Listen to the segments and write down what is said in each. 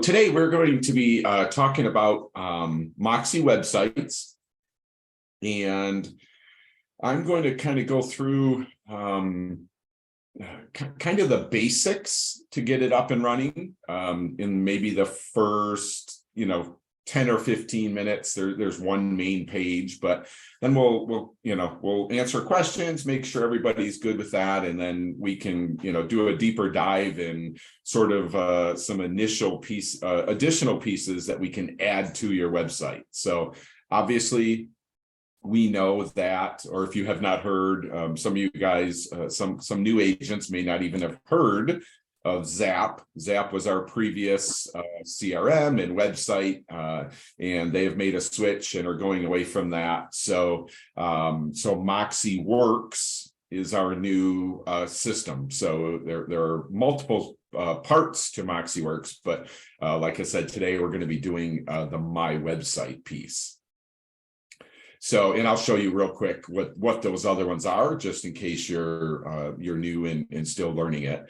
today we're going to be talking about Moxie websites, and I'm going to kind of go through kind of the basics to get it up and running in maybe the first 10 or 15 minutes. There's one main page, but then we'll answer questions, make sure everybody's good with that, and then we can do a deeper dive in sort of some additional pieces that we can add to your website. So obviously we know that, or if you have not heard, some of you guys, some new agents may not even have heard of Zap. Zap was our previous CRM and website, and they have made a switch and are going away from that. So Moxie Works is our new system. So there are multiple parts to Moxie Works, but like I said, today we're going to be doing the My Website piece. So, and I'll show you real quick what those other ones are, just in case you're new and still learning it.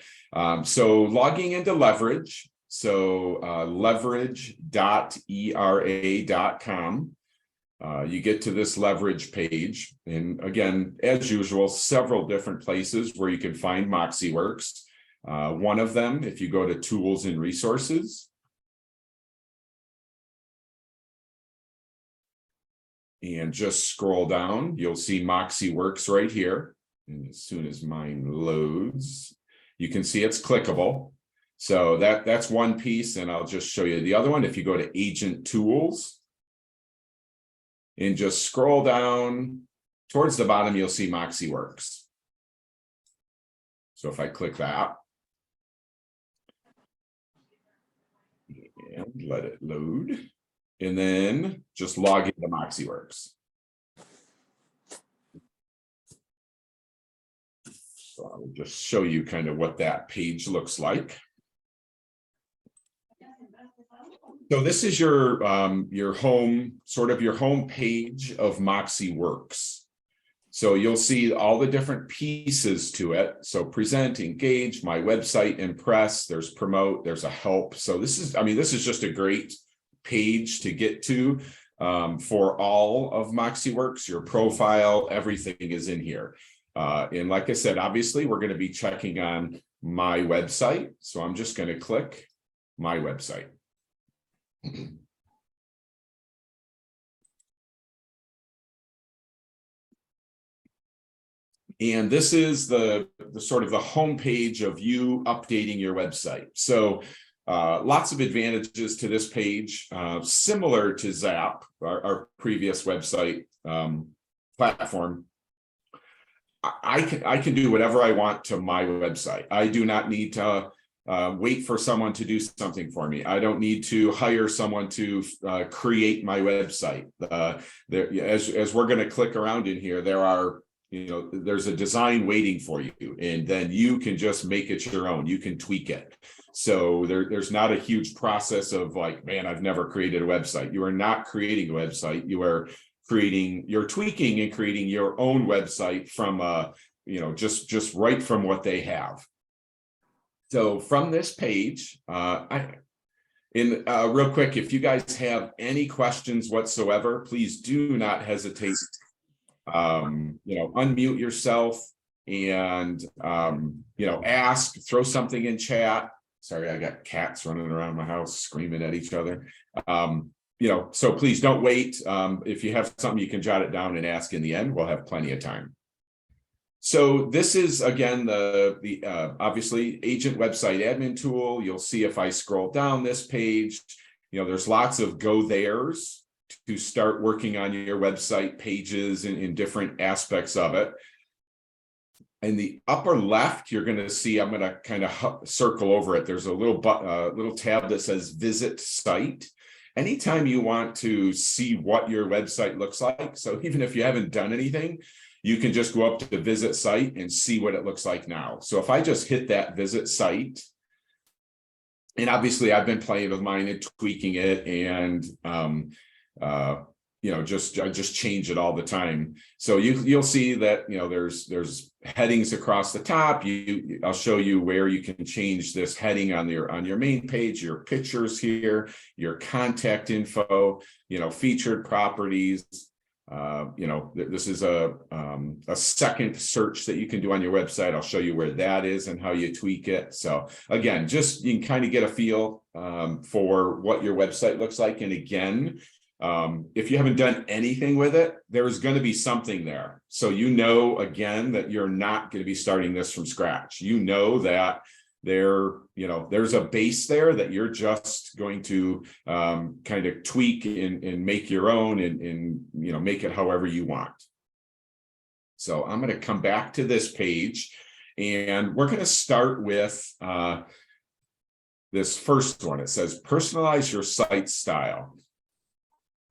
So logging into Leverage, so leverage.era.com. You get to this Leverage page, and again, as usual, several different places where you can find Moxie Works. One of them, if you go to Tools and Resources, and just scroll down, you'll see Moxie Works right here. And as soon as mine loads, you can see it's clickable. So that's one piece, and I'll just show you the other one. If you go to Agent Tools and just scroll down towards the bottom, you'll see Moxie Works. So if I click that and let it load, and then just log into Moxie Works. So I'll just show you kind of what that page looks like. So this is your home, sort of your home page of Moxie Works. So you'll see all the different pieces to it. So present, engage, my website, impress, there's promote, there's a help. So this is just a great page to get to for all of Moxie Works. Your profile, everything is in here. And like I said, obviously we're going to be checking on my website. So I'm just going to click my website. And this is the sort of the home page of you updating your website. So lots of advantages to this page, similar to Zap, our previous website platform. I can do whatever I want to my website. I do not need to wait for someone to do something for me. I don't need to hire someone to create my website. As we're going to click around in here, there's a design waiting for you, and then you can just make it your own. You can tweak it. So there's not a huge process of like, man, I've never created a website. You are not creating a website. You're tweaking and creating your own website from just right from what they have. So from this page, real quick, if you guys have any questions whatsoever, please do not hesitate. Unmute yourself and ask, throw something in chat. Sorry, I got cats running around my house screaming at each other. So please don't wait. If you have something, you can jot it down and ask in the end. We'll have plenty of time. So this is, again, the obviously agent website admin tool. You'll see if I scroll down this page, there's lots of go there's to start working on your website pages in different aspects of it. In the upper left, you're going to see, I'm going to kind of circle over it. There's a little tab that says Visit Site. Anytime you want to see what your website looks like, so even if you haven't done anything, you can just go up to the Visit Site and see what it looks like now. So if I just hit that Visit Site, and obviously I've been playing with mine and tweaking it, and I just change it all the time. So you'll see that, there's headings across the top. I'll show you where you can change this heading on your main page, your pictures here, your contact info, featured properties. This is a second search that you can do on your website. I'll show you where that is and how you tweak it. So again, just you can kind of get a feel for what your website looks like. And again, if you haven't done anything with it, there's going to be something there. So again, that you're not going to be starting this from scratch. That there's a base there that you're just going to kind of tweak and make your own and make it however you want. So I'm going to come back to this page, and we're going to start with this first one. It says personalize your site style.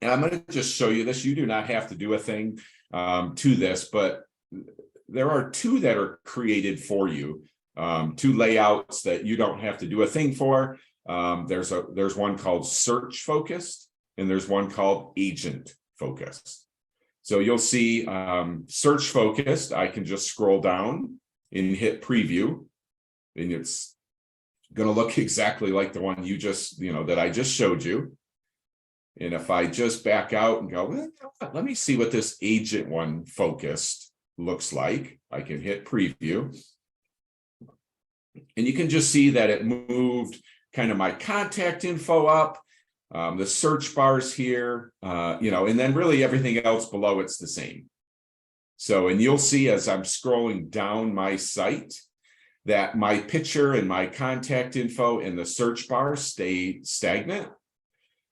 And I'm going to just show you this. You do not have to do a thing to this, but there are two that are created for you. Two layouts that you don't have to do a thing for. There's one called search focused, and there's one called agent focused. So you'll see search focused. I can just scroll down and hit preview, and it's going to look exactly like the one that I just showed you. And if I just back out and go, well, let me see what this agent one focused looks like, I can hit preview. And you can just see that it moved kind of my contact info up, the search bars here, and then really everything else below it's the same. So, and you'll see as I'm scrolling down my site that my picture and my contact info in the search bar stay stagnant.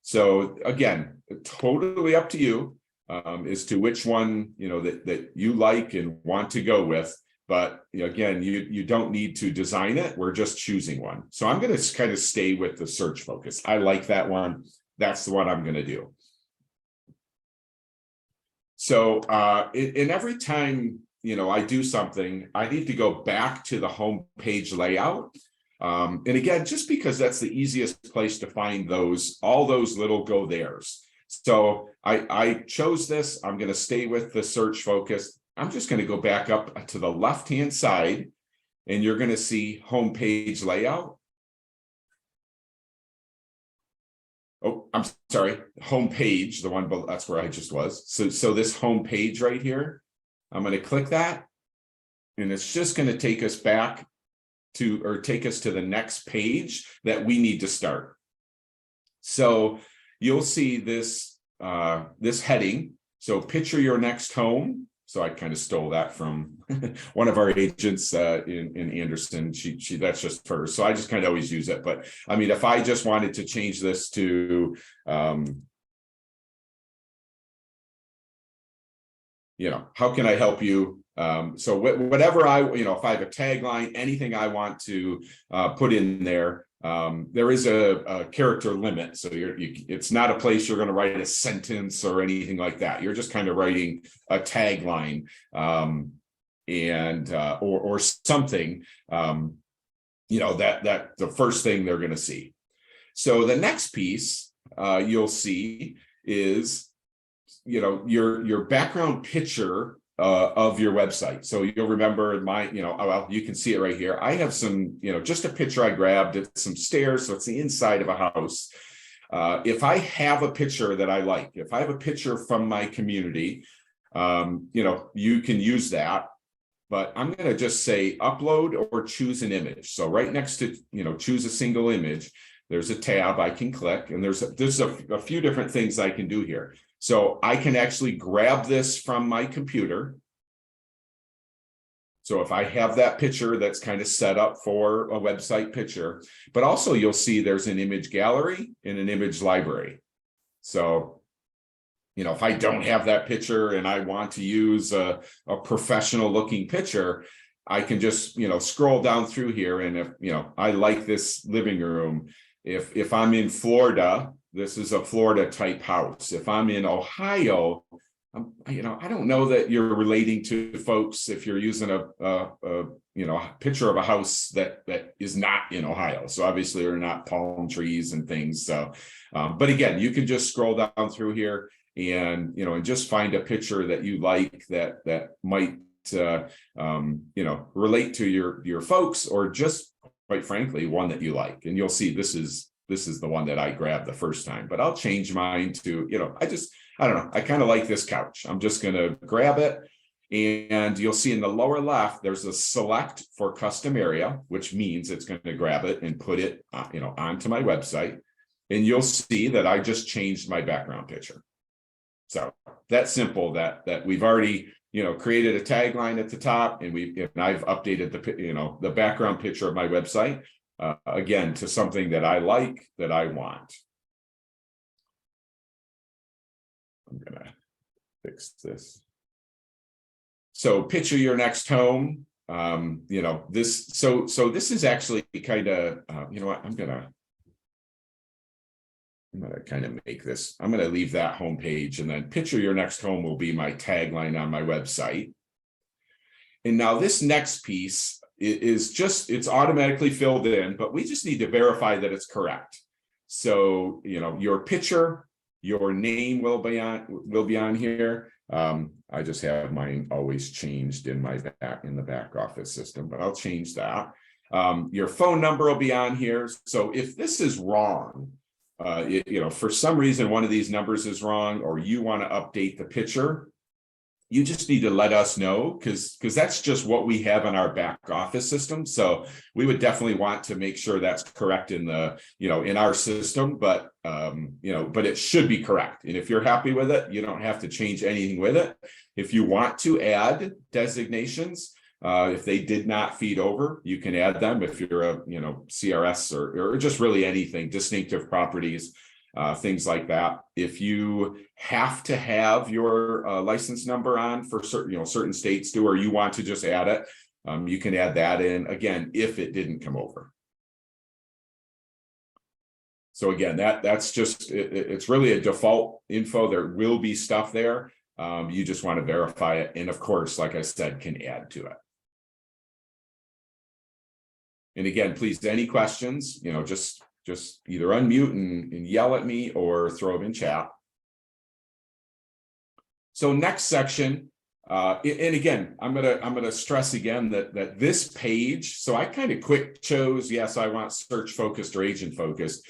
So again, totally up to you as to which one, that you like and want to go with. But again, you don't need to design it. We're just choosing one. So I'm going to kind of stay with the search focus. I like that one. That's the one I'm going to do. So and every time, I do something, I need to go back to the home page layout. And again, just because that's the easiest place to find all those little go there's. So I chose this. I'm going to stay with the search focus. I'm just going to go back up to the left-hand side, and you're going to see home page layout. Oh, I'm sorry, home page, the one below, that's where I just was. So this home page right here, I'm going to click that, and it's just going to take us back take us to the next page that we need to start. So you'll see this heading. So picture your next home. So I kind of stole that from one of our agents in Anderson. She that's just her. So I just kind of always use it. But I mean, if I just wanted to change this to, how can I help you? So whatever if I have a tagline, anything I want to put in there, there is a character limit. So it's not a place you're going to write a sentence or anything like that. You're just kind of writing a tagline or something, that the first thing they're going to see. So the next piece you'll see is, your background picture of your website. So you'll remember you can see it right here. I have some, just a picture I grabbed. It's some stairs. So it's the inside of a house. If I have a picture that I like, if I have a picture from my community, you can use that. But I'm going to just say upload or choose an image. So right next to, choose a single image, there's a tab I can click, and there's a few different things I can do here. So I can actually grab this from my computer. So if I have that picture that's kind of set up for a website picture, but also you'll see there's an image gallery and an image library. So, if I don't have that picture and I want to use a professional looking picture, I can just, scroll down through here. And if, I like this living room, if I'm in Florida, this is a Florida type house. If I'm in Ohio, I don't know that you're relating to folks if you're using a picture of a house that is not in Ohio. So obviously there are not palm trees and things. So, but again, you can just scroll down through here and, and just find a picture that you like that might, relate to your folks, or just quite frankly, one that you like. And you'll see this is the one that I grabbed the first time, but I'll change mine to, I don't know, I kind of like this couch. I'm just going to grab it. And you'll see in the lower left, there's a select for custom area, which means it's going to grab it and put it, onto my website. And you'll see that I just changed my background picture. So that's simple, that we've already, created a tagline at the top, and I've updated the background picture of my website, again, to something that I like, that I want. I'm going to fix this. So picture your next home. This is actually kind of, I'm gonna kind of make this, I'm going to leave that home page, and then picture your next home will be my tagline on my website. And now this next piece is just, it's automatically filled in, but we just need to verify that it's correct. So, your picture, your name will be on here. I just have mine always changed in the back office system, but I'll change that. Your phone number will be on here. So if this is wrong, for some reason one of these numbers is wrong, or you want to update the picture, you just need to let us know, because that's just what we have in our back office system. So we would definitely want to make sure that's correct in in our system, but but it should be correct. And if you're happy with it, you don't have to change anything with it. If you want to add designations, if they did not feed over, you can add them. If you're a CRS or just really anything, distinctive properties, things like that. If you have to have your license number on for certain states do, or you want to just add it, you can add that in again if it didn't come over. So again, that's just it's really a default info. There will be stuff there. You just want to verify it, and of course, like I said, can add to it. And again, please, any questions, just either unmute and yell at me, or throw them in chat. So next section, and again, I'm gonna stress again that this page. So I kind of chose, yes, I want search focused or agent focused.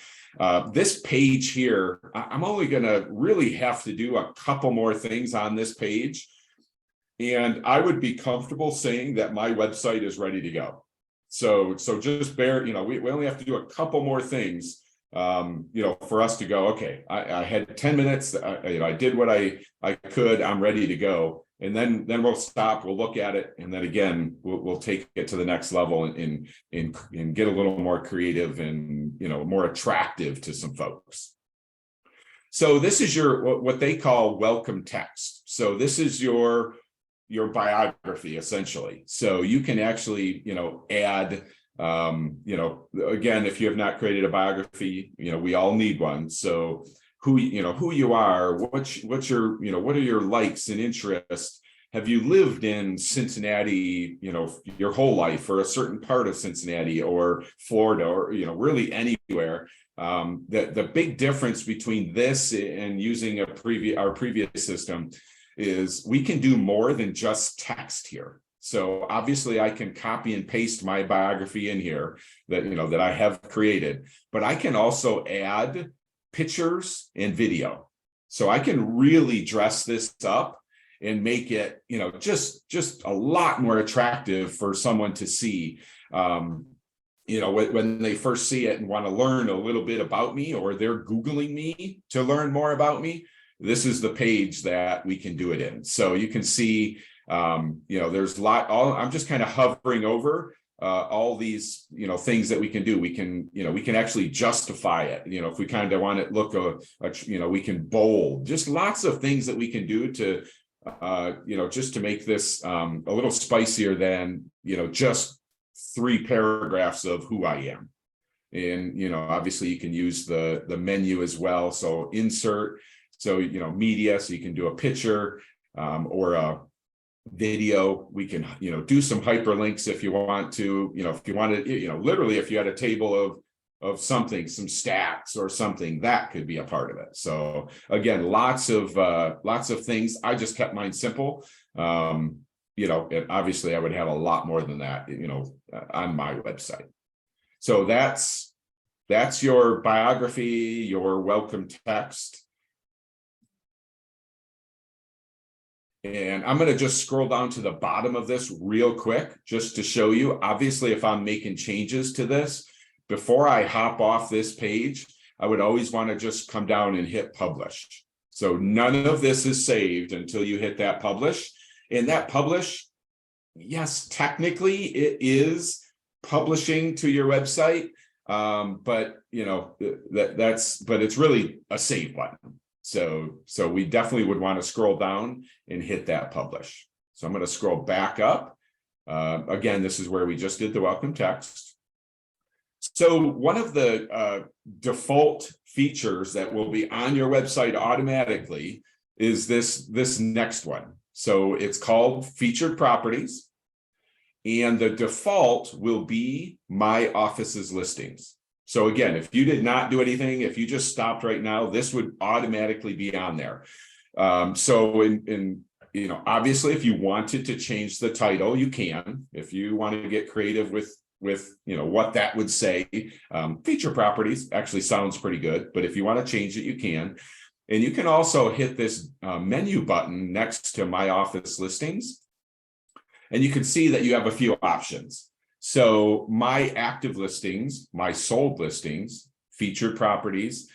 This page here, I'm only gonna really have to do a couple more things on this page, and I would be comfortable saying that my website is ready to go. So just bear, we only have to do a couple more things, for us to go, okay, I had 10 minutes, I did what I could, I'm ready to go. And then we'll stop, we'll look at it. And then again, we'll take it to the next level and get a little more creative and, more attractive to some folks. So this is what they call welcome text. So this is your biography, essentially. So you can actually, add, again, if you have not created a biography, we all need one. So who you are, what's your, what are your likes and interests? Have you lived in Cincinnati, your whole life, or a certain part of Cincinnati or Florida, or, really anywhere? The big difference between this and using our previous system is we can do more than just text here. So obviously I can copy and paste my biography in here that I have created, but I can also add pictures and video. So I can really dress this up and make it, just a lot more attractive for someone to see. When they first see it and want to learn a little bit about me, or they're Googling me to learn more about me, this is the page that we can do it in. So you can see, there's I'm just kind of hovering over all these, things that we can do. We can actually justify it. If we kind of want it look, we can bold, just lots of things that we can do to, just to make this a little spicier than, just 3 paragraphs of who I am. And, obviously you can use the menu as well. So insert, so, media, so you can do a picture or a video. We can, do some hyperlinks if you want to, if you wanted, literally, if you had a table of something, some stats or something, that could be a part of it. So again, lots of things. I just kept mine simple. You know, and obviously I would have a lot more than that, you know, on my website. So that's your biography, your welcome text. And I'm going to just scroll down to the bottom of this real quick, just to show you. Obviously, if I'm making changes to this, before I hop off this page, I would always want to just come down and hit publish. So none of this is saved until you hit that publish. And that publish, yes, technically it is publishing to your website. But you know, but it's really a save button. So we definitely would want to scroll down and hit that publish. So I'm going to scroll back up. Again, this is where we just did the welcome text. So one of the default features that will be on your website automatically is this next one. So it's called featured properties. And the default will be my office's listings. So again, if you did not do anything, if you just stopped right now, this would automatically be on there. So you know, obviously, if you wanted to change the title, you can. If you want to get creative with you know what that would say, feature properties actually sounds pretty good. But if you want to change it, you can. And you can also hit this menu button next to my office listings, and you can see that you have a few options. So my active listings, my sold listings, featured properties,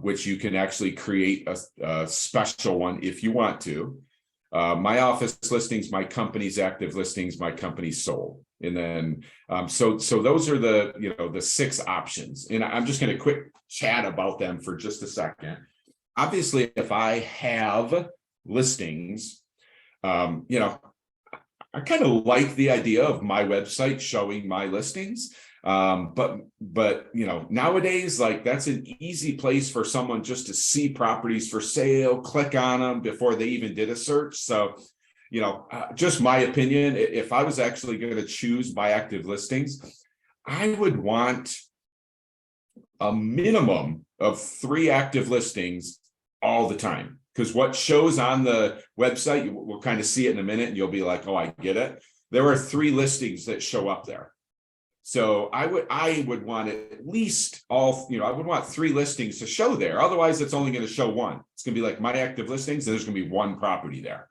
which you can actually create a special one if you want to. My office listings, my company's active listings, my company's sold. And then, so those are the 6 options. And I'm just going to quick chat about them for just a second. Obviously, if I have listings, you know, I kind of like the idea of my website showing my listings. But you know, nowadays, like that's an easy place for someone just to see properties for sale, click on them before they even did a search. So, you know, just my opinion, if I was actually going to choose my active listings, I would want a minimum of 3 active listings all the time. Because what shows on the website, we'll kind of see it in a minute and you'll be like, oh, I get it. There are 3 listings that show up there. So I would want at least all, you know, I would want 3 listings to show there. Otherwise, it's only going to show 1. It's going to be like my active listings, and there's going to be 1 property there.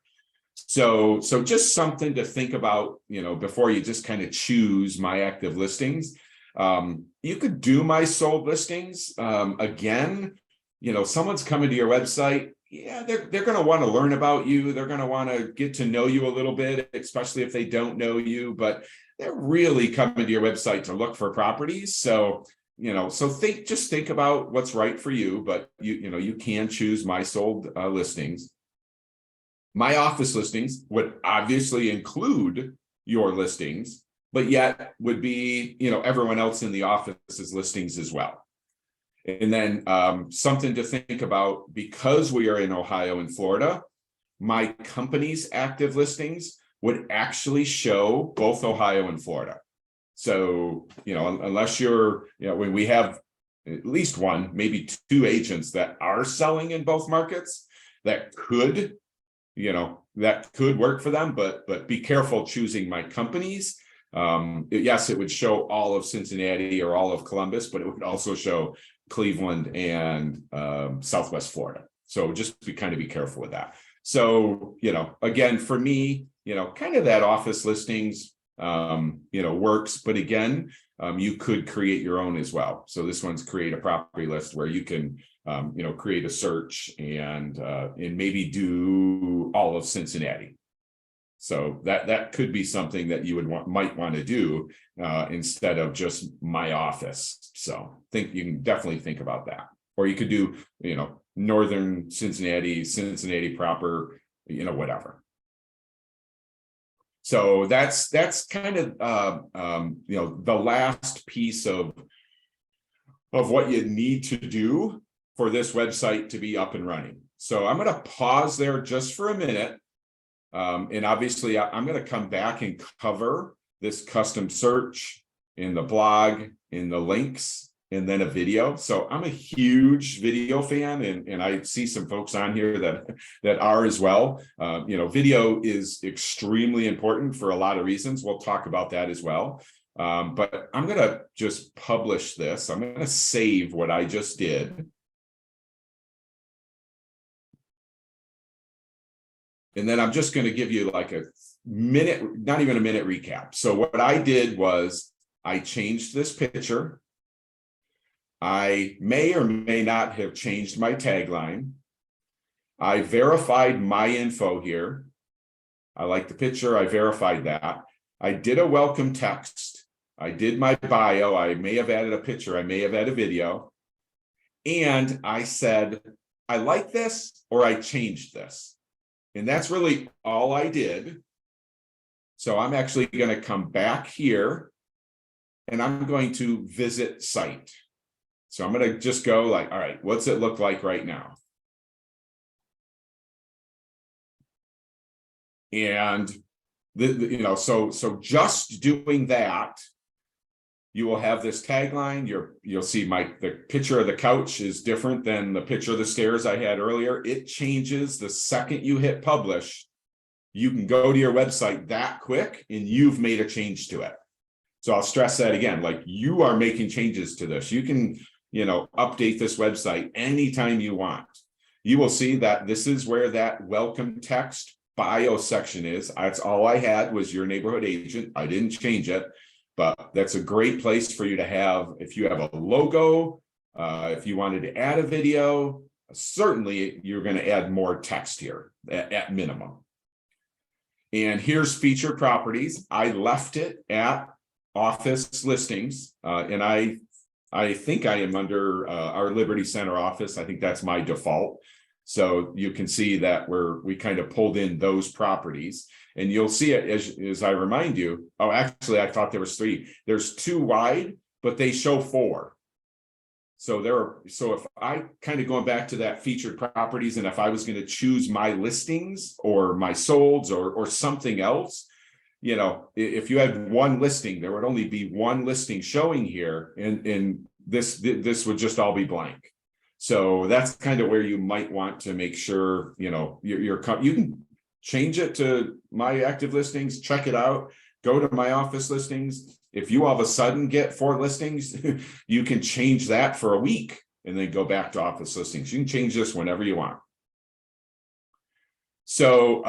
So just something to think about, you know, before you just kind of choose my active listings. You could do my sold listings. Again, you know, someone's coming to your website. Yeah, they're going to want to learn about you. They're going to want to get to know you a little bit, especially if they don't know you, but they're really coming to your website to look for properties. So, you know, so think about what's right for you, but you know, you can choose my sold listings. My office listings would obviously include your listings, but yet would be, you know, everyone else in the office's listings as well. And then something to think about, because we are in Ohio and Florida, my company's active listings would actually show both Ohio and Florida. So, you know, unless you're, you know, when we have at least 1, maybe 2 agents that are selling in both markets, that could, you know, that could work for them, but be careful choosing my companies. Yes, it would show all of Cincinnati or all of Columbus, but it would also show Cleveland and Southwest Florida. So just be careful with that. So, you know, again, for me, you know, kind of that office listings, you know, works. But again, you could create your own as well. So this one's create a property list where you can, you know, create a search and maybe do all of Cincinnati. So that could be something that you might want to do instead of just my office. So you can definitely think about that. Or you could do, you know, northern Cincinnati, Cincinnati proper, you know, whatever. So that's kind of you know, the last piece of what you need to do for this website to be up and running. So I'm going to pause there just for a minute. And obviously, I'm going to come back and cover this custom search in the blog, in the links, and then a video. So I'm a huge video fan, and I see some folks on here that are as well. Video is extremely important for a lot of reasons. We'll talk about that as well. But I'm going to just publish this. I'm going to save what I just did. And then I'm just going to give you like a minute, not even a minute recap. So what I did was I changed this picture. I may or may not have changed my tagline. I verified my info here. I like the picture. I verified that. I did a welcome text. I did my bio. I may have added a picture. I may have added a video. And I said, I like this, or I changed this. And that's really all I did. So I'm actually going to come back here and I'm going to visit site. So I'm going to just go like, all right, what's it look like right now? And so just doing that, you will have this tagline. You'll see the picture of the couch is different than the picture of the stairs I had earlier. It changes the second you hit publish. You can go to your website that quick and you've made a change to it. So I'll stress that again, like you are making changes to this. You can, update this website anytime you want. You will see that this is where that welcome text bio section is. That's all I had was your neighborhood agent. I didn't change it, but that's a great place for you to have. If you have a logo, if you wanted to add a video, certainly you're going to add more text here at minimum. And here's featured properties. I left it at office listings, and I think I am under our Liberty Center office. I think that's my default. So you can see that we kind of pulled in those properties, and you'll see it as I remind you. Oh, actually, I thought there was 3. There's 2 wide, but they show 4. So if I kind of going back to that featured properties, and if I was going to choose my listings or my solds or something else, if you had 1 listing, there would only be 1 listing showing here, and this would just all be blank. So that's kind of where you might want to make sure, you can change it to my active listings, check it out, go to my office listings. If you all of a sudden get 4 listings, you can change that for a week and then go back to office listings. You can change this whenever you want. So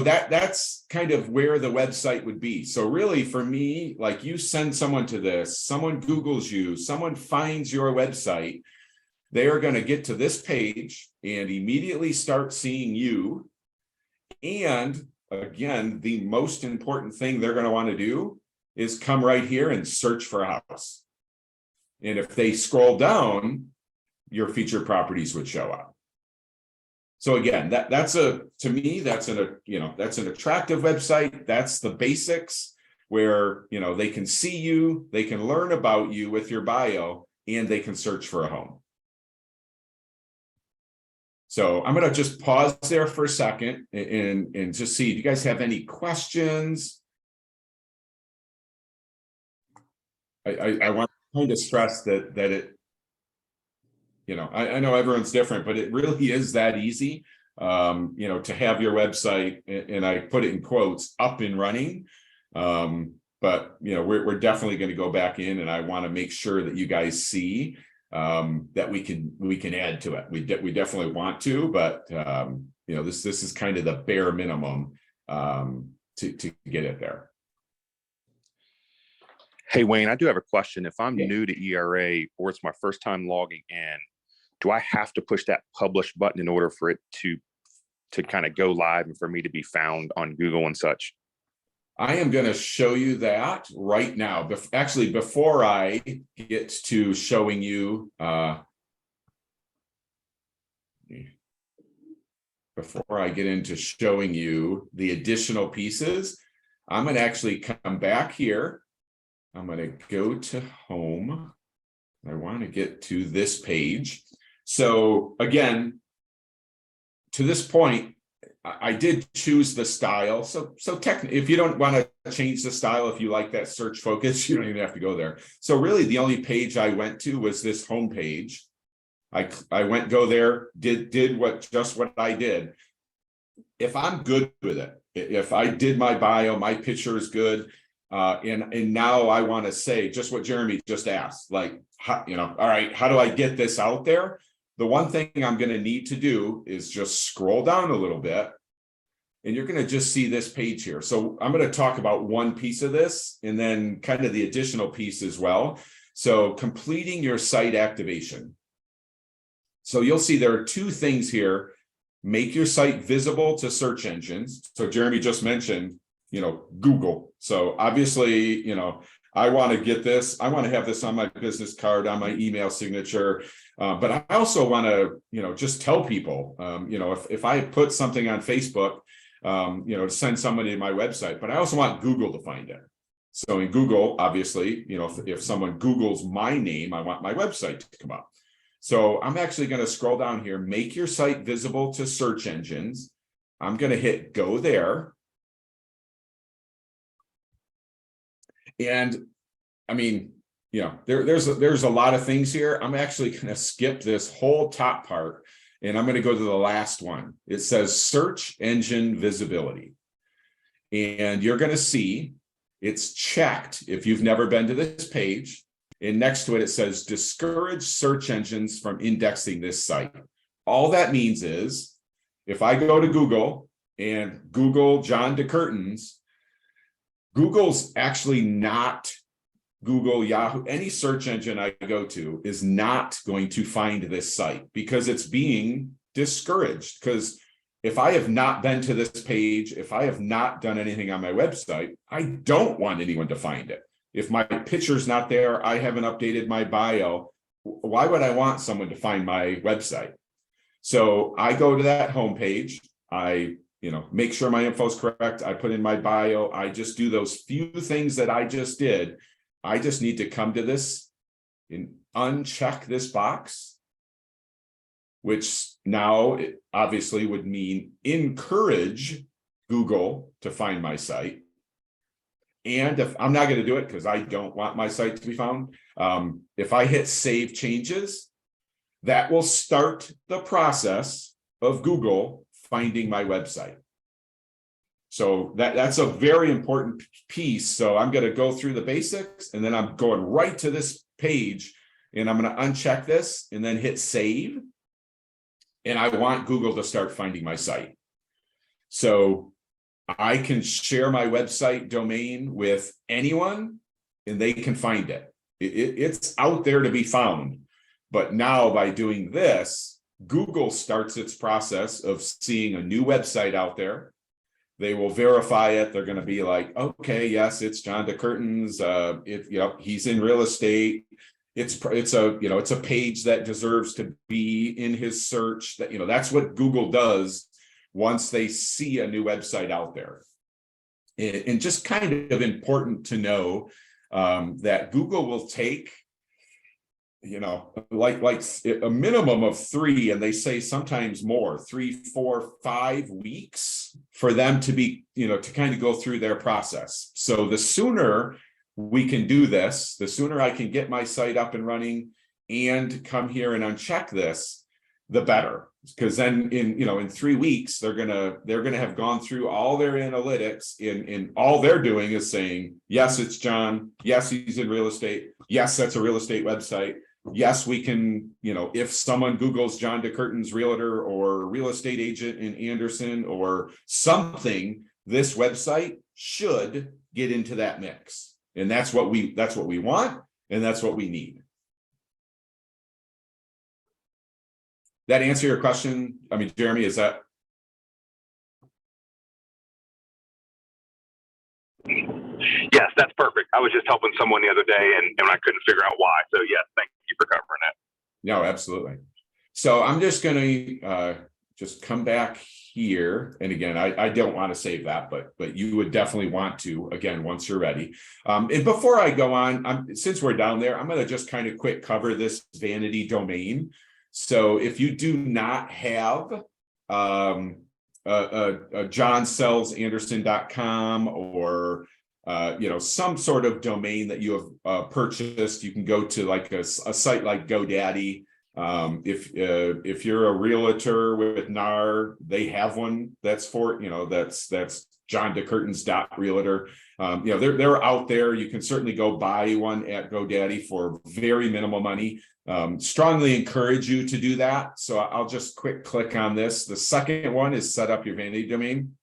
that's kind of where the website would be. So really for me, like you send someone to this, someone Googles you, someone finds your website, they are going to get to this page and immediately start seeing you. And again, the most important thing they're going to want to do is come right here and search for a house. And if they scroll down, your featured properties would show up. So again, to me, that's an attractive website. That's the basics where, they can see you, they can learn about you with your bio, and they can search for a home. So I'm going to just pause there for a second and just see if you guys have any questions. I want to kind of stress that it, I know everyone's different, but it really is that easy, to have your website, and I put it in quotes, up and running. But, we're definitely going to go back in, and I want to make sure that you guys see that we can add to it. We definitely want to, but, this is kind of the bare minimum to get it there. Hey, Wayne, I do have a question. If I'm new to ERA or it's my first time logging in, do I have to push that publish button in order for it to kind of go live and for me to be found on Google and such? I am going to show you that right now. Actually, before I get to showing you, before I get into showing you the additional pieces, I'm going to actually come back here. I'm going to go to home. I want to get to this page. So again, to this point, I did choose the style. So technically, if you don't want to change the style, if you like that search focus, you don't even have to go there. So really the only page I went to was this home page. I go there, did what I did. If I'm good with it, if I did my bio, my picture is good. And now I want to say just what Jeremy just asked, like, how, all right, how do I get this out there? The one thing I'm going to need to do is just scroll down a little bit, and you're going to just see this page here. So I'm going to talk about one piece of this and then kind of the additional piece as well. So completing your site activation. So you'll see there are two things here. Make your site visible to search engines. So Jeremy just mentioned, Google. So obviously, I want to get this. I want to have this on my business card, on my email signature. But I also want to, just tell people, if I put something on Facebook, to send somebody to my website, but I also want Google to find it. So in Google, obviously, if someone Googles my name, I want my website to come up. So I'm actually going to scroll down here, make your site visible to search engines. I'm going to hit go there. And I mean, there's a lot of things here. I'm actually going to skip this whole top part, and I'm going to go to the last one. It says search engine visibility. And you're going to see it's checked if you've never been to this page. And next to it, it says discourage search engines from indexing this site. All that means is if I go to Google and Google John DeCurtains, Google's actually not Google, Yahoo, any search engine I go to is not going to find this site because it's being discouraged. Because if I have not been to this page, if I have not done anything on my website, I don't want anyone to find it. If my picture's not there, I haven't updated my bio, why would I want someone to find my website? So I go to that homepage, I make sure my info is correct, I put in my bio, I just do those few things that I just did. I just need to come to this and uncheck this box, which now it obviously would mean encourage Google to find my site. And if I'm not going to do it because I don't want my site to be found, if I hit save changes, that will start the process of Google finding my website. So that's a very important piece. So I'm going to go through the basics, and then I'm going right to this page, and I'm going to uncheck this and then hit save. And I want Google to start finding my site. So I can share my website domain with anyone and they can find it. It's out there to be found. But now by doing this, Google starts its process of seeing a new website out there. They will verify it. They're going to be like, okay, yes, it's John DeCurtains. He's in real estate. It's a page that deserves to be in his search. That's what Google does once they see a new website out there. And just kind of important to know that Google will take, like a minimum of 3, and they say sometimes more, 3, 4, 5 weeks for them to be, to kind of go through their process. So the sooner we can do this, the sooner I can get my site up and running and come here and uncheck this, the better. Because then in 3 weeks, they're gonna have gone through all their analytics, and all they're doing is saying, yes, it's John, yes, he's in real estate, yes, that's a real estate website, yes, we can, if someone Googles John DeCurtains realtor or real estate agent in Anderson or something, this website should get into that mix. And that's what we want, and that's what we need. That answer your question? I mean, Jeremy, is that? Yes, that's perfect. I was just helping someone the other day and I couldn't figure out why. So yes, thank you for covering it. No, absolutely. So I'm just going to just come back here. And again, I don't want to save that, but you would definitely want to, again, once you're ready. And before I go on, since we're down there, I'm going to just kind of quick cover this vanity domain. So if you do not have johnsellsanderson.com or some sort of domain that you have purchased, you can go to like a site like GoDaddy. If you're a realtor with NAR, they have one that's for, that's johndecurtains.realtor. They're out there. You can certainly go buy one at GoDaddy for very minimal money. Strongly encourage you to do that. So I'll just quick click on this. The second one is set up your vanity domain.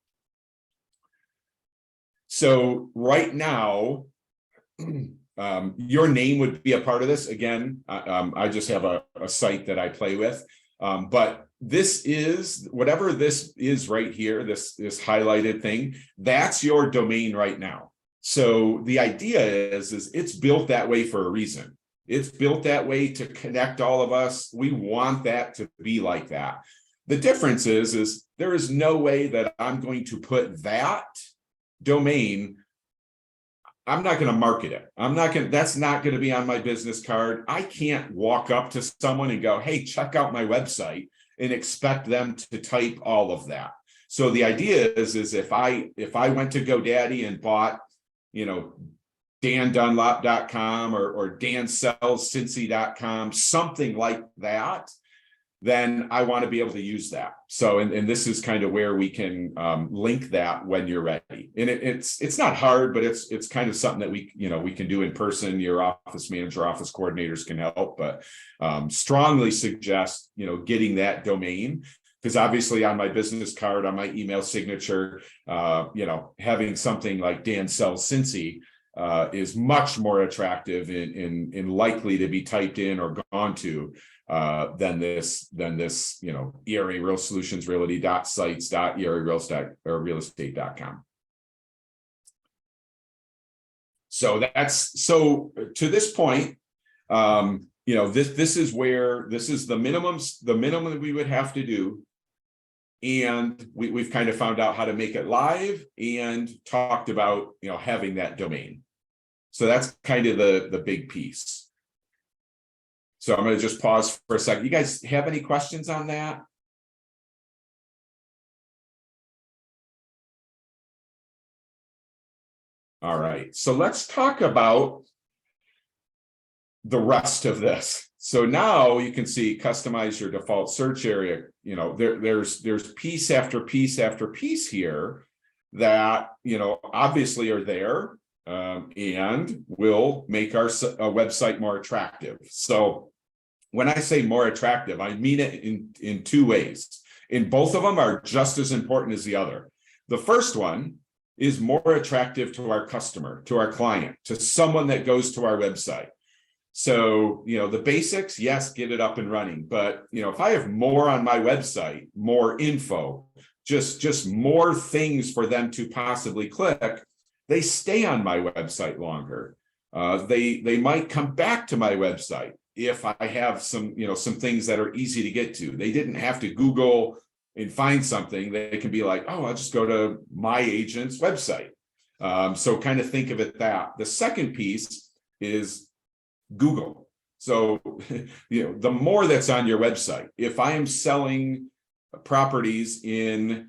So right now, your name would be a part of this. Again, I just have a site that I play with, but this is whatever this is right here, this highlighted thing, that's your domain right now. So the idea is it's built that way for a reason. It's built that way to connect all of us. We want that to be like that. The difference is there is no way that I'm going to put that domain, I'm not going to market it. That's not going to be on my business card. I can't walk up to someone and go, hey, check out my website, and expect them to type all of that. So the idea is if I went to GoDaddy and bought, dandunlop.com or dansellscincy.com, something like that, then I want to be able to use that. So, and this is kind of where we can link that when you're ready. And it's not hard, but it's kind of something that we can do in person. Your office manager, office coordinators can help, but strongly suggest, getting that domain, because obviously on my business card, on my email signature, having something like Dan Sells Cincy is much more attractive and likely to be typed in or gone to than this, ERA Real Solutions Realty.sites.ERA Real Estate.com. So so to this point, this is the minimum that we would have to do. And we've kind of found out how to make it live and talked about, having that domain. So that's kind of the big piece. So I'm going to just pause for a second. You guys have any questions on that? All right. So let's talk about the rest of this. So now you can see customize your default search area. There's piece after piece after piece here that, obviously are there and will make our website more attractive. So when I say more attractive, I mean it in two ways. And both of them are just as important as the other. The first one is more attractive to our customer, to our client, to someone that goes to our website. So, the basics, yes, get it up and running. But, if I have more on my website, more info, just more things for them to possibly click, they stay on my website longer. They might come back to my website if I have some things that are easy to get to. They didn't have to Google and find something. They can be like, oh, I'll just go to my agent's website. So kind of think of it that. The second piece is Google. So, the more that's on your website, if I am selling properties in,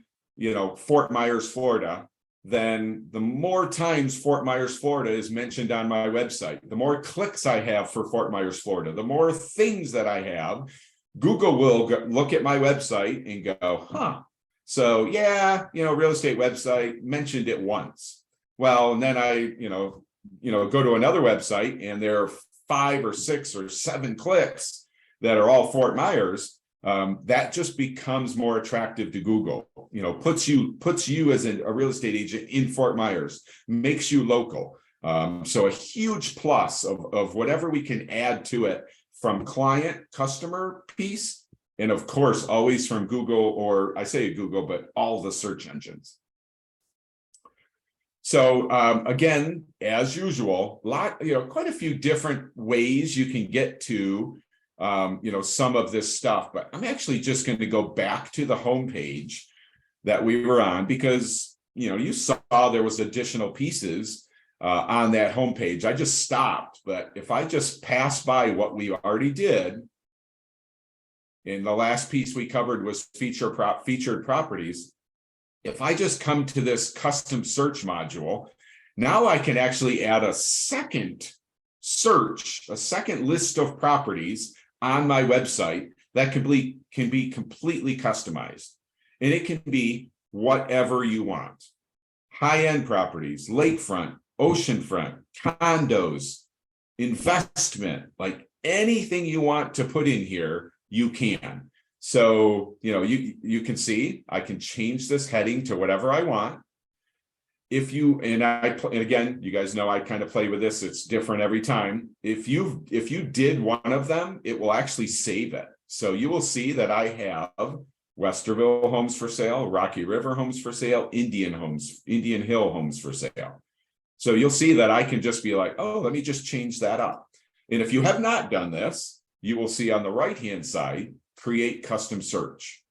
Fort Myers, Florida, then the more times Fort Myers, Florida is mentioned on my website, the more clicks I have for Fort Myers, Florida, the more things that I have, Google will look at my website and go, huh, so yeah, real estate website mentioned it once. Well, and then I, go to another website and there are 5 or 6 or 7 clicks that are all Fort Myers. That just becomes more attractive to Google, puts you as a real estate agent in Fort Myers, makes you local. So a huge plus of whatever we can add to it from client customer piece. And of course, always from Google, or I say Google, but all the search engines. So again, as usual, quite a few different ways you can get to some of this stuff, but I'm actually just going to go back to the homepage that we were on, because you saw there was additional pieces on that homepage. I just stopped, but if I just pass by what we already did, and the last piece we covered was featured properties, if I just come to this custom search module, now I can actually add a second search, a second list of properties on my website that can be completely customized. And it can be whatever you want. High-end properties, lakefront, oceanfront, condos, investment, like anything you want to put in here, you can. So, you can see, I can change this heading to whatever I want. If you, and again, you guys know I kind of play with this, it's different every time. If you did one of them, it will actually save it. So you will see that I have Westerville homes for sale, Rocky River homes for sale, Indian Hill homes for sale. So you'll see that I can just be like, oh, let me just change that up. And if you have not done this, you will see on the right-hand side, create custom search.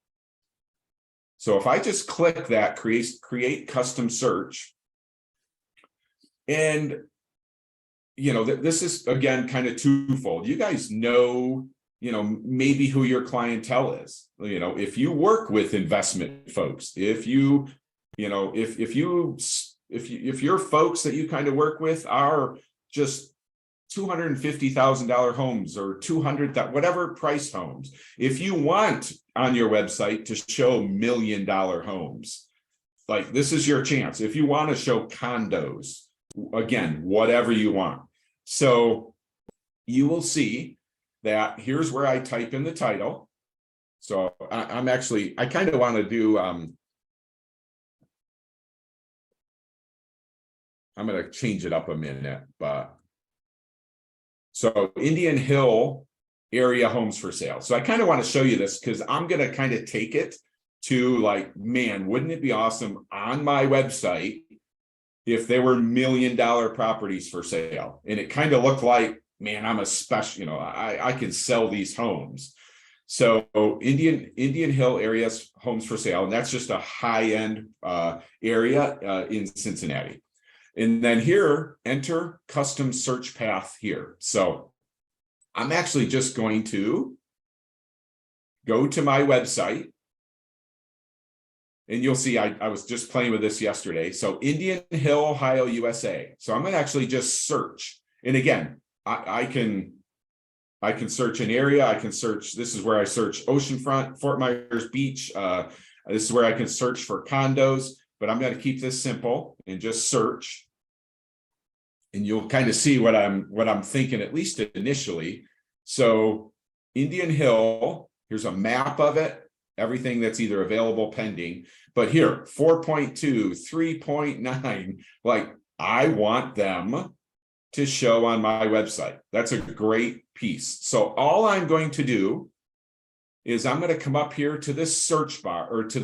So if I just click that, create custom search, and this is again kind of twofold. You guys know, maybe who your clientele is. If you work with investment folks, if your folks that you kind of work with are just $250,000 homes or 200, whatever price homes. If you want on your website to show $1 million homes, like this is your chance. If you want to show condos, again, whatever you want. So you will see that here's where I type in the title. So I kind of want to do, I'm going to change it up a minute, but so Indian Hill area homes for sale. So I kind of want to show you this because I'm going to kind of take it to like, man, wouldn't it be awesome on my website if there were $1 million properties for sale? And it kind of looked like, man, I'm a special, I can sell these homes. So Indian Hill areas homes for sale, and that's just a high-end area in Cincinnati. And then here, enter custom search path here. So I'm actually just going to go to my website. And you'll see, I was just playing with this yesterday. So Indian Hill, Ohio, USA. So I'm going to actually just search. And again, I can search an area. I can search, this is where I search oceanfront, Fort Myers Beach. This is where I can search for condos, but I'm going to keep this simple and just search. And you'll kind of see what I'm thinking, at least initially. So Indian Hill, here's a map of it, everything that's either available pending, but here 4.2, 3.9, like I want them to show on my website. That's a great piece. So all I'm going to do is I'm going to come up here to this search bar or to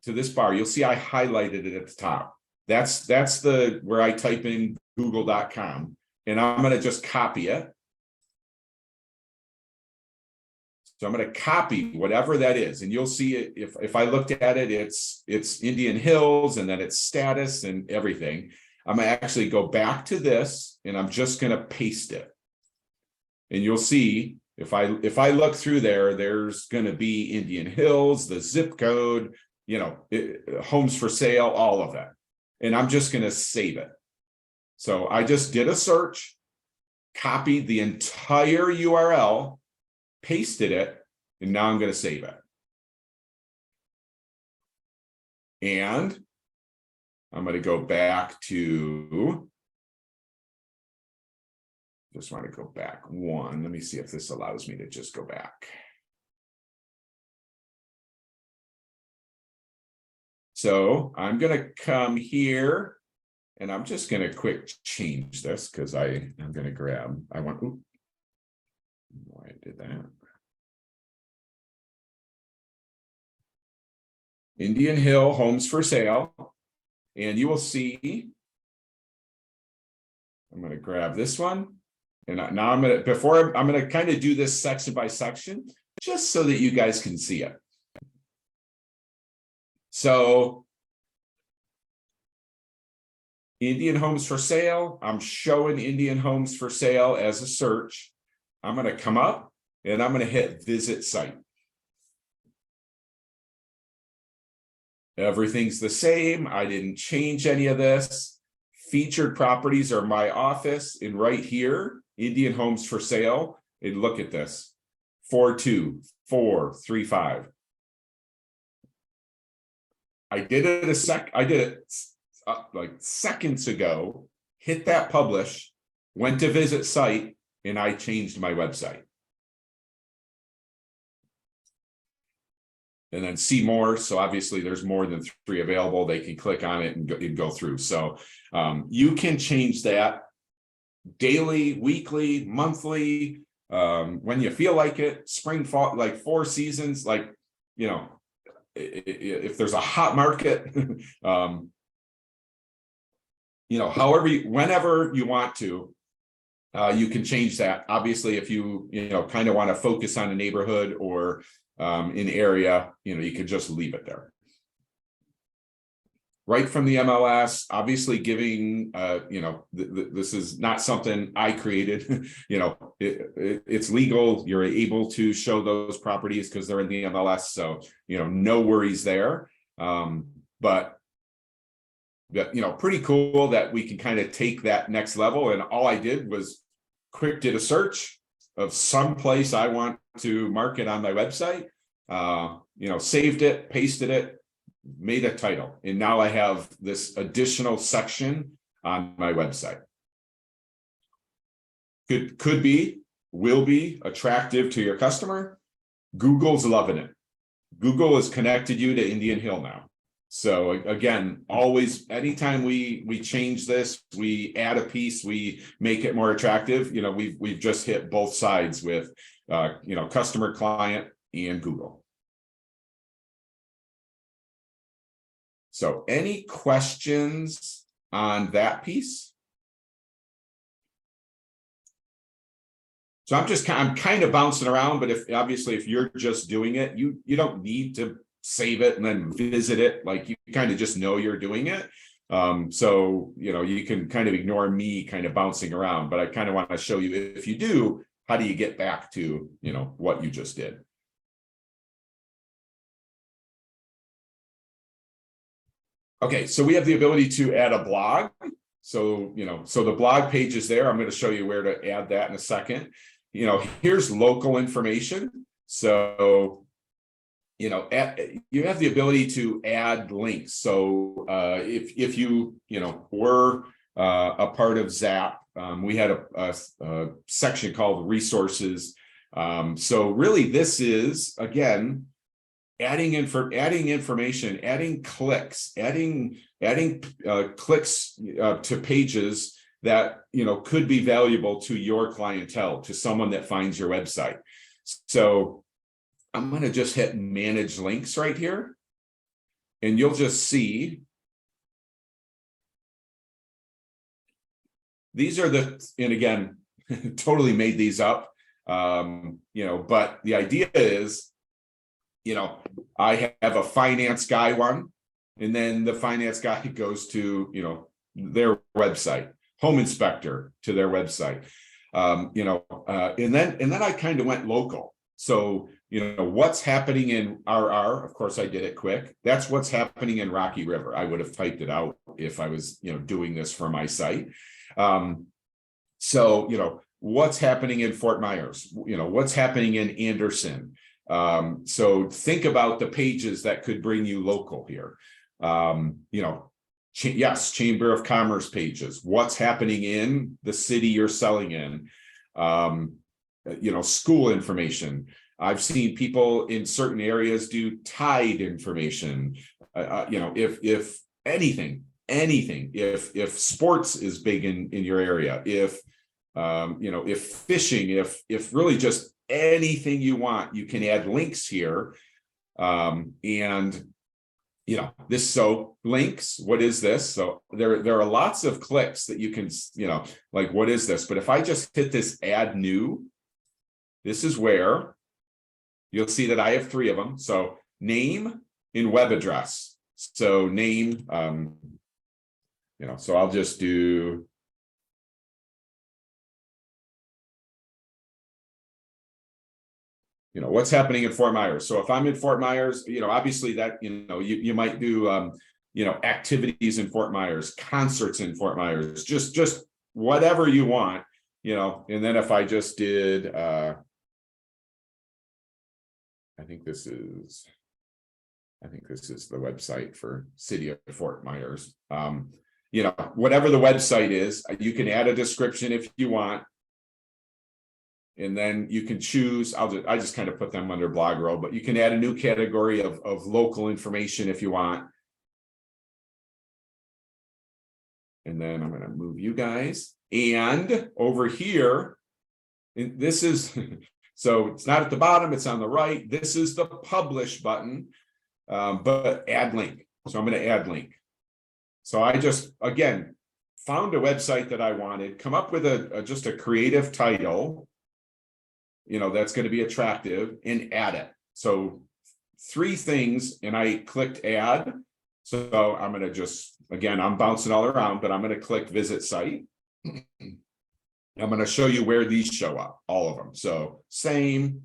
this bar. You'll see I highlighted it at the top. That's where I type in google.com, and I'm going to just copy it. So I'm going to copy whatever that is, and you'll see it. If I looked at it, it's Indian Hills, and then it's status and everything. I'm going to actually go back to this, and I'm just going to paste it. And you'll see if I look through there, there's going to be Indian Hills, the zip code, homes for sale, all of that. And I'm just going to save it. So I just did a search, copied the entire URL, pasted it, and now I'm going to save it. And I'm going to go back to, just want to go back one. Let me see if this allows me to just go back. So I'm going to come here, and I'm just going to quick change this because I'm going to grab, I did that. Indian Hill homes for sale. And you will see, I'm going to grab this one. And now I'm going to kind of do this section by section, just so that you guys can see it. So Indian homes for sale, I'm showing Indian homes for sale as a search. I'm going to come up and I'm going to hit visit site. Everything's the same. I didn't change any of this. Featured properties are my office, and right here, Indian Homes for Sale. And look at this, 42435. I did it like seconds ago, hit that publish, went to visit site, and I changed my website. And then see more. So obviously there's more than 3 available. They can click on it and go through. So you can change that daily, weekly, monthly, when you feel like it, spring, fall, like 4 seasons, like, you know, if there's a hot market, you know, whenever you want to, you can change that. Obviously, if you know, kind of want to focus on a neighborhood or in area, you know, you could just leave it there. Right from the MLS, obviously giving, you know, this is not something I created, you know, it's legal. You're able to show those properties because they're in the MLS. So, you know, no worries there. But, you know, pretty cool that we can kind of take that next level. And all I did was did a search of some place I want to market on my website, you know, saved it, pasted it, made a title, and now I have this additional section on my website. Will be attractive to your customer. Google's loving it. Google has connected you to Indian Hill now. So again, always, anytime we change this, we add a piece, we make it more attractive. You know, we've just hit both sides with, you know, customer, client, and Google. So any questions on that piece? So I'm kind of bouncing around, but if you're just doing it, you don't need to save it and then visit it. Like, you kind of just know you're doing it. So, you know, you can kind of ignore me kind of bouncing around, but I kind of want to show you, if you do, how do you get back to, you know, what you just did? Okay, so we have the ability to add a blog. So, you know, so the blog page is there. I'm going to show you where to add that in a second. You know, here's local information. So, you know, you have the ability to add links. So if you know, were a part of ZAP, we had a section called resources. So really this is, again, adding information, adding clicks, adding clicks to pages that, you know, could be valuable to your clientele, to someone that finds your website. So I'm going to just hit manage links right here, and you'll just see these are and again, totally made these up, you know, but the idea is, you know, I have a finance guy one, and then the finance guy goes to, you know, their website, home inspector to their website, you know, and then I kind of went local. So, you know, what's happening in RR, of course I did it quick. That's what's happening in Rocky River. I would have typed it out if I was, you know, doing this for my site. So, you know, what's happening in Fort Myers, you know, what's happening in Anderson. So think about the pages that could bring you local here. You know, yes, Chamber of Commerce pages, what's happening in the city you're selling in, you know, school information. I've seen people in certain areas do tide information. You know, if anything, if sports is big in your area, if you know, if fishing, if really just anything you want, you can add links here. And you know, so links, what is this? So there are lots of clicks that you can, you know, like, what is this? But if I just hit this add new, this is where you'll see that I have 3 of them. So name and web address. So name, you know, so I'll just do what's happening in Fort Myers. So if I'm in Fort Myers, obviously that, you might do, activities in Fort Myers, concerts in Fort Myers, just whatever you want, and then if I just did, I think this is the website for City of Fort Myers. Whatever the website is, you can add a description if you want. And then you can choose, I just kind of put them under blog row, but you can add a new category of local information if you want. And then I'm going to move you guys. And over here, and this is, so it's not at the bottom, it's on the right. This is the publish button, but add link. So I'm going to add link. So I just, again, found a website that I wanted, come up with just a creative title, that's going to be attractive, and add it. So 3 things, and I clicked add. So I'm going to just, again, I'm bouncing all around, but I'm going to click visit site. I'm going to show you where these show up, all of them. So same,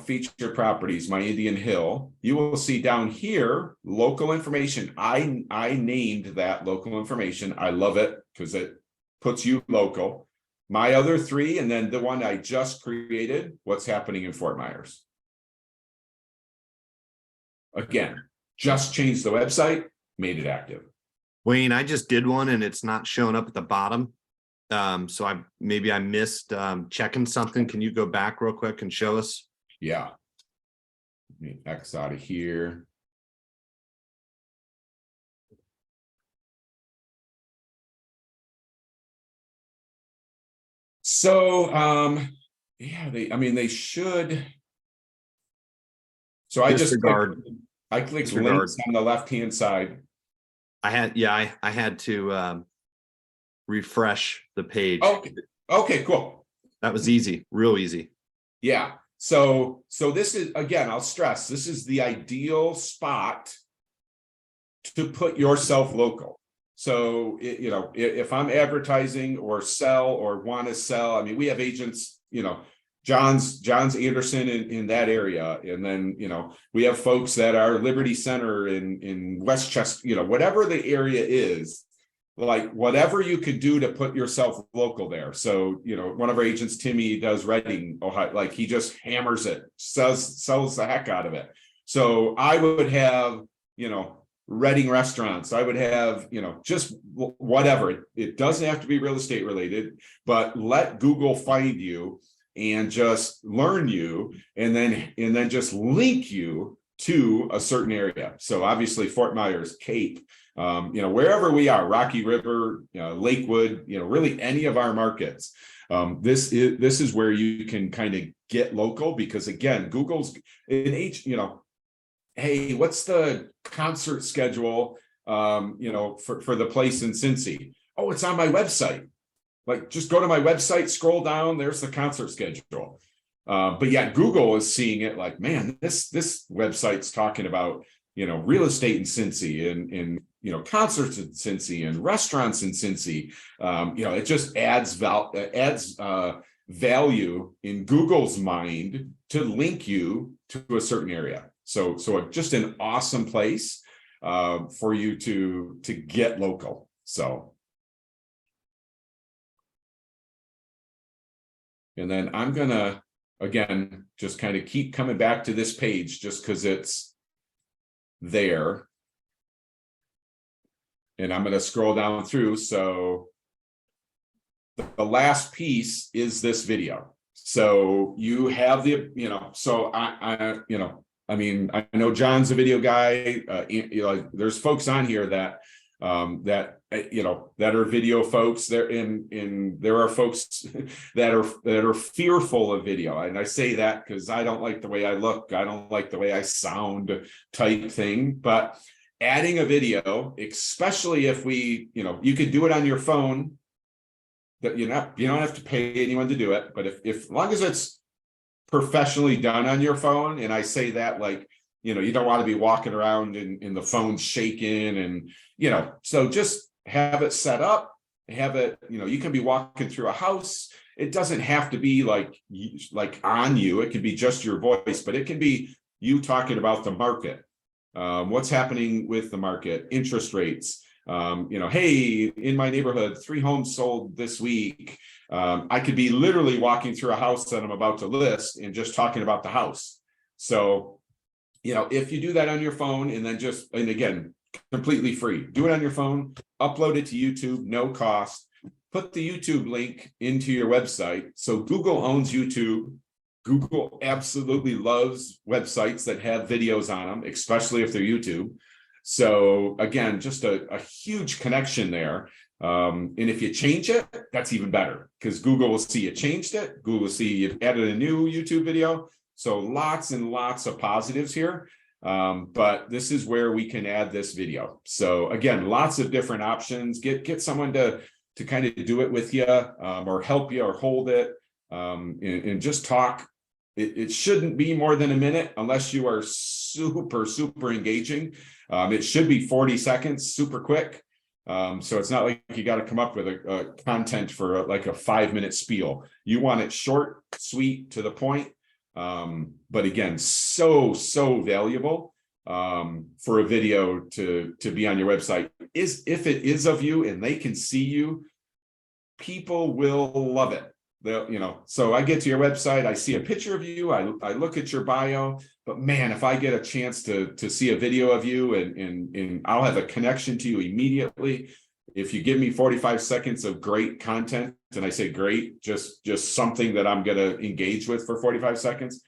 featured properties, my Indian Hill. You will see down here, local information. I named that local information. I love it because it puts you local. My other 3, and then the one I just created, what's happening in Fort Myers. Again, just changed the website, made it active. Wayne, I just did one and it's not showing up at the bottom. So I missed checking something. Can you go back real quick and show us? Yeah. Let me X out of here. So, yeah, they should. So I just clicked links on the left-hand side. I had to refresh the page. Okay, cool. That was easy, real easy. Yeah. So this is, again, I'll stress, this is the ideal spot to put yourself local. So, if I'm advertising or sell or want to sell, we have agents, John's Anderson in that area. And then, we have folks that are Liberty Center in Westchester, whatever the area is, like whatever you could do to put yourself local there. So, one of our agents, Timmy, does Reading, Ohio, like he just hammers it, sells the heck out of it. So I would have, Reading restaurants. I would have, just whatever. It doesn't have to be real estate related, but let Google find you and just learn you, and then just link you to a certain area. So obviously Fort Myers, Cape, wherever we are, Rocky River, Lakewood, really any of our markets. This is where you can kind of get local, because again, Google's an age, hey, what's the concert schedule, for the place in Cincy? Oh, it's on my website. Like, just go to my website, scroll down, there's the concert schedule. But yeah, Google is seeing it like, man, this website's talking about, real estate in Cincy and concerts in Cincy and restaurants in Cincy. It just adds value in Google's mind to link you to a certain area. So just an awesome place for you to get local. So, and then I'm gonna, again, just kind of keep coming back to this page just because it's there. And I'm gonna scroll down through. So the last piece is this video. So you have the, so I know John's a video guy. There's folks on here that are video folks there, and there are folks that are fearful of video. And I say that because I don't like the way I look, I don't like the way I sound type thing. But adding a video, especially if you could do it on your phone, that you don't have to pay anyone to do it. But if as long as it's professionally done on your phone, and I say that like, you don't want to be walking around and the phone's shaking, and so just have it set up, have it, you can be walking through a house it doesn't have to be like on you. It could be just your voice, but it can be you talking about the market, what's happening with the market, interest rates. Hey, in my neighborhood, 3 homes sold this week. I could be literally walking through a house that I'm about to list and just talking about the house. So, if you do that on your phone and then and again, completely free, do it on your phone, upload it to YouTube, no cost, put the YouTube link into your website. So Google owns YouTube. Google absolutely loves websites that have videos on them, especially if they're YouTube. So again, just a huge connection there. And if you change it, that's even better, because Google will see you changed it. Google will see you've added a new YouTube video. So lots and lots of positives here. But this is where we can add this video. So again, lots of different options. Get someone to kind of do it with you, or help you, or hold it, and just talk. It shouldn't be more than a minute unless you are super engaging. It should be 40 seconds, super quick. So it's not like you got to come up with a content for like a 5-minute spiel. You want it short, sweet, to the point. But again, so valuable for a video to be on your website. If it is of you and they can see you, people will love it. So I get to your website, I see a picture of you, I look at your bio, but man, if I get a chance to see a video of you and I'll have a connection to you immediately. If you give me 45 seconds of great content, and I say great, just something that I'm going to engage with for 45 seconds,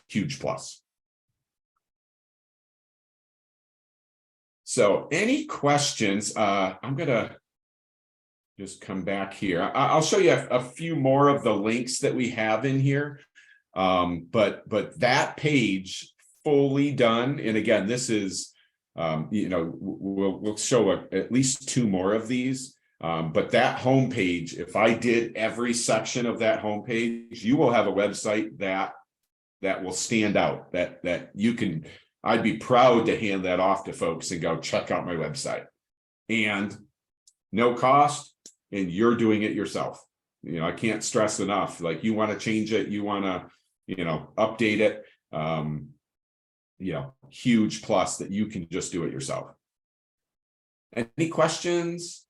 huge plus. So any questions? I'm going to just come back here. I'll show you a few more of the links that we have in here. But that page fully done. And again, this is, we'll show at least 2 more of these. But that homepage, if I did every section of that homepage, you will have a website that will stand out, that you can, I'd be proud to hand that off to folks and go, check out my website. And no cost, and you're doing it yourself. I can't stress enough, like, you want to change it, you want to, update it. Huge plus that you can just do it yourself. Any questions?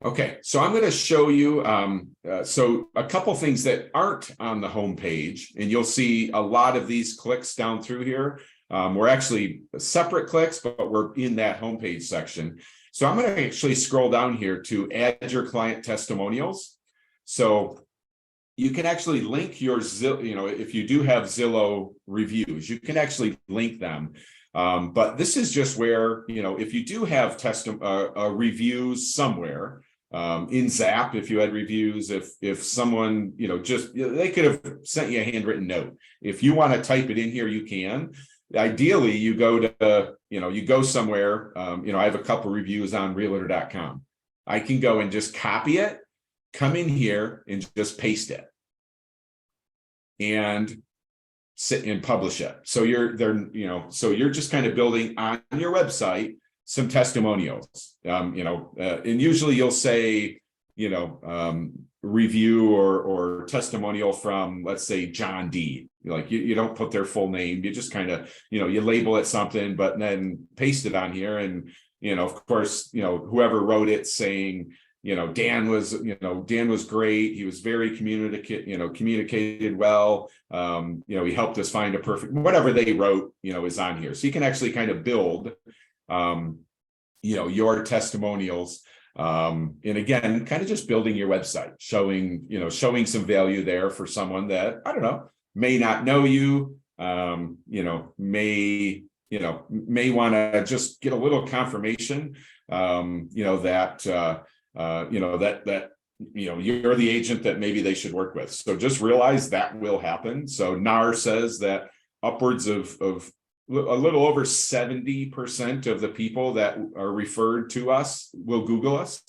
Okay, so I'm going to show you so a couple things that aren't on the home page, and you'll see a lot of these clicks down through here. We're actually separate clicks, but we're in that homepage section. So I'm going to actually scroll down here to add your client testimonials. So you can actually link your Zillow, if you do have Zillow reviews, you can actually link them. But this is just where, if you do have reviews somewhere, in Zap, if you had reviews, if someone, they could have sent you a handwritten note. If you want to type it in here, you can. Ideally, you go to, you go somewhere, I have a couple reviews on realtor.com. I can go and just copy it, come in here and just paste it and sit and publish it. So so you're just kind of building on your website some testimonials, and usually you'll say, review or testimonial from, let's say, John D. Like you don't put their full name, you just kind of, you label it something, but then paste it on here. And, of course, whoever wrote it saying, Dan was great. He was very communicated well. He helped us find a perfect, whatever they wrote, is on here. So you can actually kind of build, your testimonials. And again, kind of just building your website, showing some value there for someone that, I don't know, may not know you, may want to just get a little confirmation, that you're the agent that maybe they should work with. So just realize that will happen. So NAR says that upwards of a little over 70% of the people that are referred to us will Google us.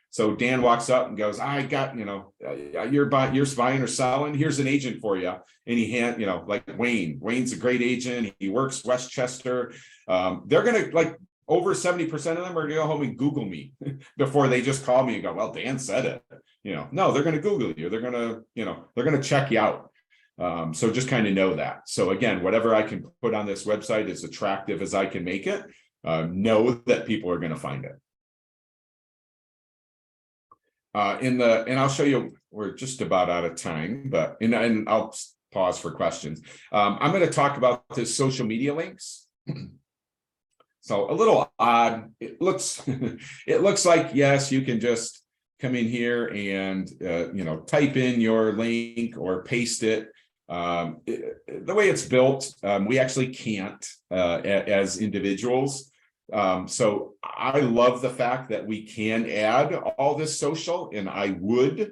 So Dan walks up and goes, I got, you're buying or selling, here's an agent for you. And he like Wayne's a great agent. He works Westchester. They're going to over 70% of them are gonna go home and Google me before they just call me and go, well, Dan said it. No, they're gonna Google you. They're gonna check you out. So just kind of know that. So again, whatever I can put on this website, as attractive as I can make it, know that people are gonna find it. And I'll show you, we're just about out of time, but and I'll pause for questions. I'm going to talk about the social media links. So a little odd. It looks like, yes, you can just come in here and type in your link or paste it. The way it's built, we actually can't as individuals. So I love the fact that we can add all this social, and I would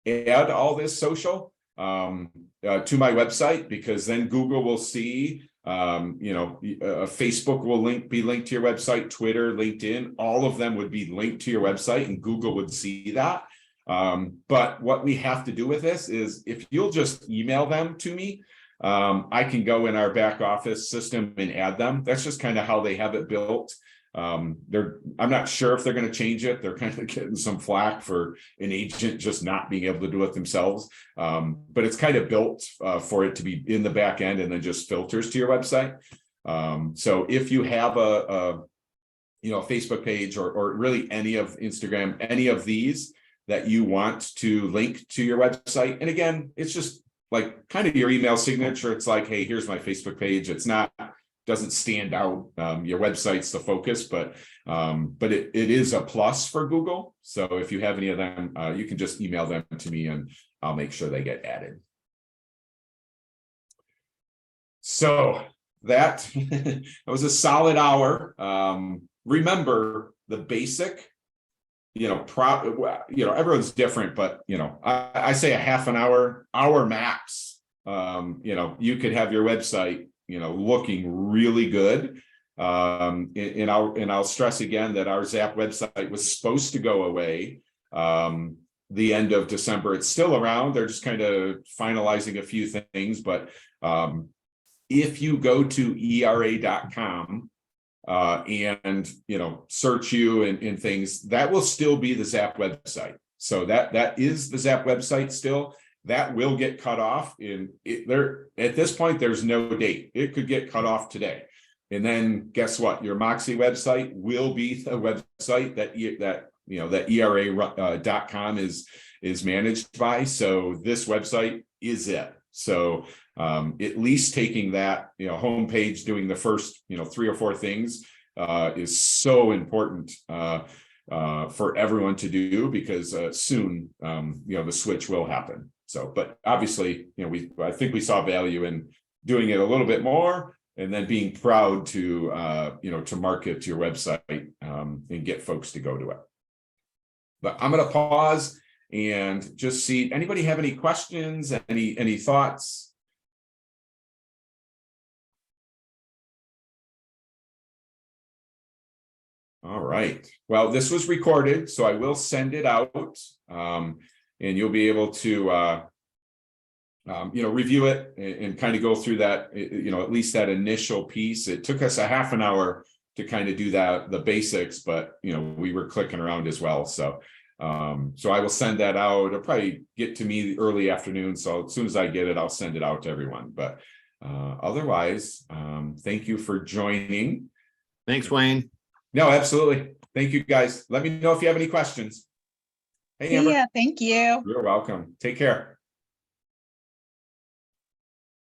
add all this social to my website, because then Google will see, Facebook will be linked to your website, Twitter, LinkedIn, all of them would be linked to your website, and Google would see that. But what we have to do with this is, if you'll just email them to me, I can go in our back office system and add them. That's just kind of how they have it built. I'm not sure if they're going to change it. They're kind of getting some flack for an agent just not being able to do it themselves. But it's kind of built for it to be in the back end and then just filters to your website. So if you have a Facebook page or really any of Instagram, any of these that you want to link to your website, and again, it's just like kind of your email signature. It's like, hey, here's my Facebook page. It's not, doesn't stand out. Your website's the focus, but it is a plus for Google. So if you have any of them, you can just email them to me and I'll make sure they get added. So that was a solid hour. Remember the basic, everyone's different, but I say a half an hour max. You could have your website looking really good. And I'll stress again that our Zap website was supposed to go away the end of December. It's still around. They're just kind of finalizing a few things, but if you go to era.com and search you and things, that will still be the Zap website. So that is the Zap website still. That will get cut off at this point. There's no date. It could get cut off today, and then guess what? Your Moxie website will be the website that era.com is managed by. So this website is it. So at least taking that homepage, doing the first 3 or 4 things is so important for everyone to do, because soon the switch will happen. So, but obviously, I think we saw value in doing it a little bit more, and then being proud to to market to your website and get folks to go to it. But I'm going to pause and just see, anybody have any questions, any thoughts? All right. Well, this was recorded, so I will send it out. And you'll be able to, review it and kind of go through that, at least that initial piece. It took us a half an hour to kind of do the basics, but, we were clicking around as well. So I will send that out. It'll probably get to me early afternoon. So as soon as I get it, I'll send it out to everyone. But otherwise, thank you for joining. Thanks, Wayne. No, absolutely. Thank you, guys. Let me know if you have any questions. Hey, Amber. Yeah, thank you. You're welcome. Take care.